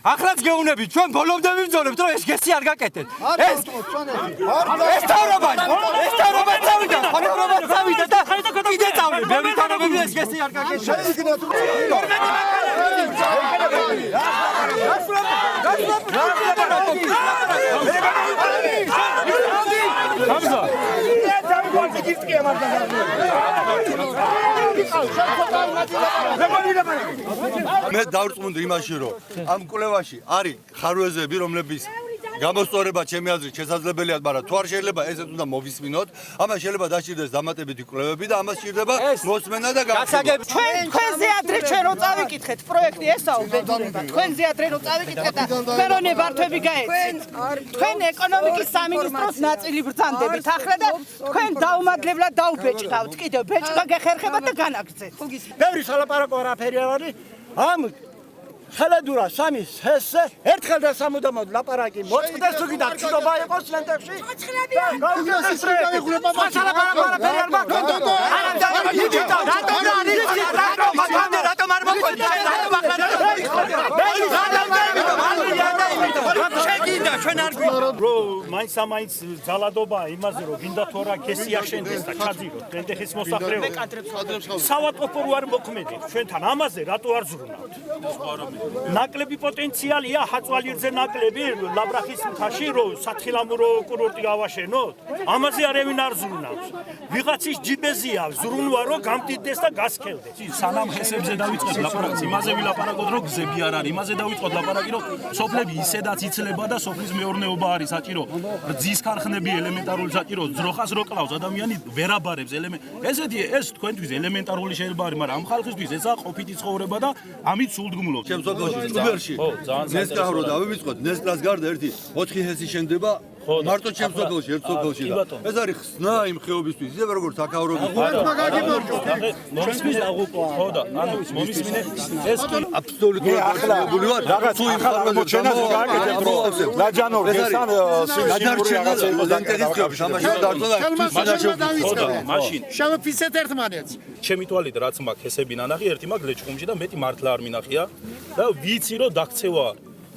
ახლაც გეუბნებით, ჩვენ ბოლომდე ვიბრძოლებთ, რომ ეს გესი არ გაკეთეთ. ეს თავრობა წავიდა, ხონებრობა წავიდა და კიდე წავიდა. ბევრი თანამდებობები ეს გესი არ გაკეთეთ. მე დავrწმუნდი იმაში, რომ ამ კვლევაში არის ხარვეზები, რომლებიც გამოსწორება ჩემი აზრით შესაძლებელია, მაგრამ თუ არ შეიძლება ესეც უნდა მოვისმინოთ. ამას შეიძლება დაჭირდეს დამატებითი კვლევები და ამას სჭირდება მოსმენა და გასაგები. თქვენზე ადრე ჩვენ რო წავიკითხეთ პროექტი ესაო ბედურება. თქვენზე ადრე რო წავიკითხეთ და ფერონე ბართვები გაეცეთ. თქვენ ეკონომიკის სამინისტროს ნაწილი ბრძანდებით ახლა და თქვენ დაუმადლებლად დაუბეჭდავთ. კიდევ ბეჭდა გეხერხებათ და განაგრძეთ. ბევრი სალაპარაკო არაფერი არ არის. ამ ხელედურა სამის ეს ერთხელ და სამუდამოდ ლაპარაკი მოწყდეს თუ კიდე ჩნობა იყოს ლენტებში მაინც ამაინც ძალადობა იმაზე რომ გინდა თუ არა გესი აშენდეს და ჩაძიროთ ლენტეხის მოსახლეობა საავადმყოფო არ მოქმედით ჩვენთან ამაზე რატო არ ზრუნავთ ნაკლები პოტენციალია ჰაწვალიძე ნაკლები ლაბრახის მთაში რომ სათხილამურო კურორტი გავაშენოთ ამაზე არავინ არ ზრუნავს ვიღაცის ჯიბეზია ზრუნვა რომ გამდიდეს და გასქელდეს სანამ ხესებზე დავიწყოთ ლაპარაკს იმაზე ვილაპარაკოთ რომ გზები არ არის იმაზე დავიწყოთ ლაპარაკი რომ სოფლები ისედაც იცლება და სოფლის მეურნეობა არის საჭირო რძის ქარხნები ელემენტარული საჭირო ძროხას რო კლავს ადამიანი ვერაბარებს ესეთი ეს თქვენთვის ელემენტარული შეიძლება არის მაგრამ ამ ხალხისთვის ესაა ყოფითი ცხოვრება და ამით სულდგმულობთ ჩემს სოფელში ჭუბერში ნესკრას რო დავივიწყოთ ნესკრას გარდა ერთი 4 ჰესი შენდება მარტო ჩემს სოფელში ერთ სოფელში და ეს არის ხსნა იმ ხეობისთვის ისე როგორც აქავრობის მომისმინე ხო და ანუ მომისმინე ეს აბსოლუტურად გაგებული ვარ რაღაც თუ იმ ხალხო ჩვენას გააკეთეთ რომ ლაჯანორ ესან სიმბოლური რაღაცა იყო ლენტერის თამაში დარწმუნდა ხო და მაშინ შევაფიცეთ ერთმანეთს ჩემი თვალით რაც მაქვს ესები ნანახი ერთი მაქვს ლეჩხუმში და მეტი მართლა არ მინახია და ვიცი რომ დაქცევა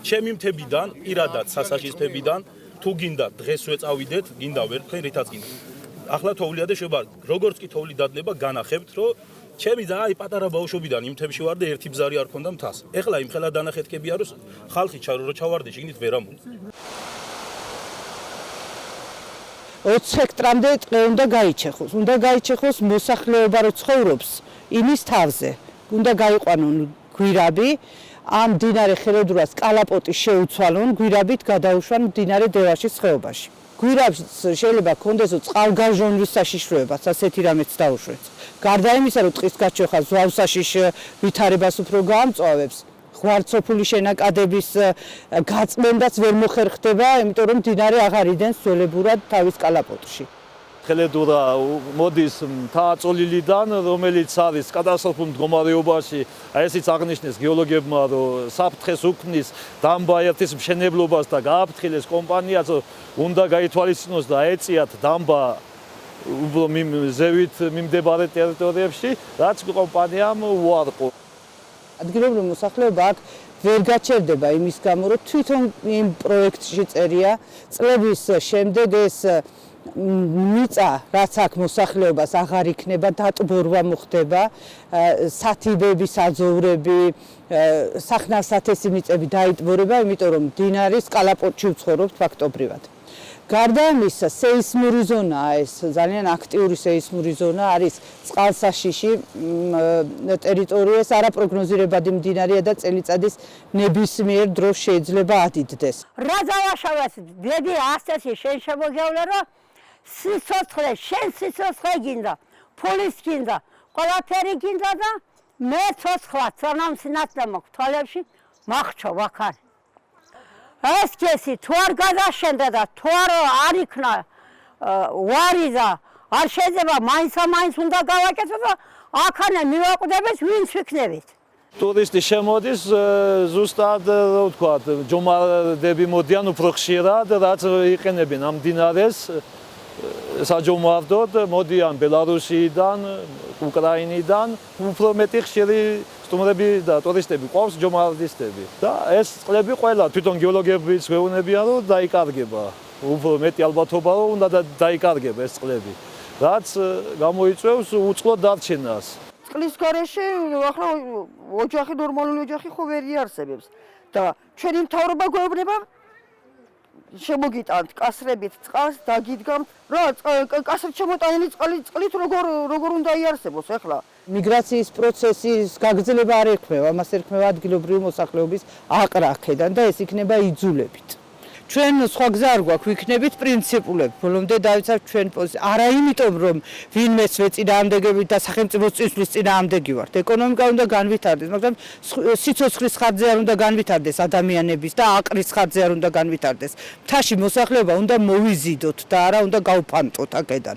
ჩემი მთებიდან პირადად სასაშის მთებიდან თუ გინდა დღესვე წავიდეთ გინდა ვერთხელ რითაც გინდა ახლა თოვლია და შევა როგორც კი თოვლი დადნება განახებთ რომ ჩემი და აი პატარა ბავშვობიდან იმ თემში ვარ და ერთი ბზარი არ ქონდა მთას ეხლა იმ ხელა დანახეთკებია რომ ხალხი რო ჩავარდე შიგნით ვერ ამოდი 20 ჰექტრამდე ტყე უნდა გაიჩეხოს მოსახლეობა რო ცხოვრობს იმის თავზე უნდა გაიყვანონ გვირაბი ამ მდინარე ხელედურას კალაპოტი შეუცვალონ გვირაბით გადაუშვან მდინარე დევაშის ხეობაში გვირაბს შეიძლება კონდეს წყალგარჟონვის საშიშროებას ასეთი რამეც დაუშვეთ გარდა იმისა რომ ტყის გაჩეხა ზვავსაშიშ ვითარებას უფრო გაამწვავებს ღვარცოფული შენაკადების გაწმენდაც ვერ მოხერხდება იმიტომ რომ მდინარე აღარ იდენს ძველებურად თავის კალაპოტში ხელედურა მოდის მთაწოლილიდან, რომელიც არის კატასტროფულ მდგომარეობაში, ესეც აღნიშნეს გეოლოგებმა, რომ საფრთხეს უქმნის დამბა ერთის მშენებლობას და გააფრთხილეს კომპანიაც, უნდა გაითვალისწინოს და ეწიათ დამბა ზევით მიმდებარე ტერიტორიებში, რაც კომპანიამ უარყო. ადგილობრივი მოსახლეობა აქ ვერ გაჩერდება იმის გამო, რომ თვითონ იმ პროექტში წერია წლების შემდეგ ეს მიწა რაც აქ მოსახლეობას აღარ იქნება დატბორვა მოხდება სათიბების აძოვრები სახნავსათესი მიწები დაიტბორება იმიტომ რომ მდინარის კალაპოტში ვცხოვრობთ ფაქტობრივად გარდა ამისა სეისმური ზონაა ეს ძალიან აქტიური სეისმური ზონა არის წყალსაშიში ტერიტორია ეს არაპროგნოზირებადი მდინარეა და წელიწადის ნებისმიერ დროს შეიძლება ადიდდეს რა დავაშავეს დედი ასეთი შენ შემოგევლე რომ სიცოცხლე შენ სიცოცხლე გინდა ფულის გინდა ყველაფერი გინდა და მე ცოცხლად სანამ სინათლე მაქვს თვალებში მახჩო ვახარი ეს კესი თუ არ გადაშენდა და თუ არ იქნა ვარი და არ შეიძლება მაინც უნდა გავაკეთო და აქანა მივაკვდებით ვინც ვიქნებით ტურისტი შემოდის ზუსტად რა ვთქვათ ჯომარდები მოდიან უფრო ხშირად რაც იყენებენ ამ მდინარეს საჯომარდოდ მოდიან ბელარუსიდან უკრაინიდან უფრო მეტი ხშირი სტუმრები და ტურისტები ყავს ჯომარდისტები და ეს წყლები ყველა თვითონ გეოლოგებიც ვეუბნებიან რომ დაიკარგება უფრო მეტი ალბათობა რომ უნდა დაიკარგება ეს წყლები რაც გამოიწვევს უწყლოდ დარჩენას წყლის გარეშე ახლა ოჯახი ნორმალური ოჯახი ხო ვერ იარსებებს და ჩვენი მთავრობა გვეუბნება შემოგიტანთ კასრებით წყალს დაგიდგამთ რა კასრით შემოტანილი წყლით როგორ უნდა იარსებოს ახლა მიგრაციის პროცესის გაგრძელება არ ერქმევა, მას ერქმევა ადგილობრივი მოსახლეობის აყრა აქედან და ეს იქნება იძულებით. ჩვენ სხვა გზა არ გვაქვს, ვიქნებით პრინციპულები, ბოლომდე დავიცავთ ჩვენ პოზიციას. არა იმიტომ, რომ ვინმეს წინააღმდეგებით და სახელმწიფოს წინსვლის წინააღმდეგი ვართ. ეკონომიკა უნდა განვითარდეს, მაგრამ სიცოცხლის ხარჯზე არ უნდა განვითარდეს ადამიანების და აყრის ხარჯზე არ უნდა განვითარდეს. მთაში მოსახლეობა უნდა მოვიზიდოთ და არა უნდა გავფანტოთ აქედან.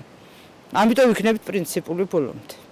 ამიტომ ვიქნებით პრინციპული ბოლომდე.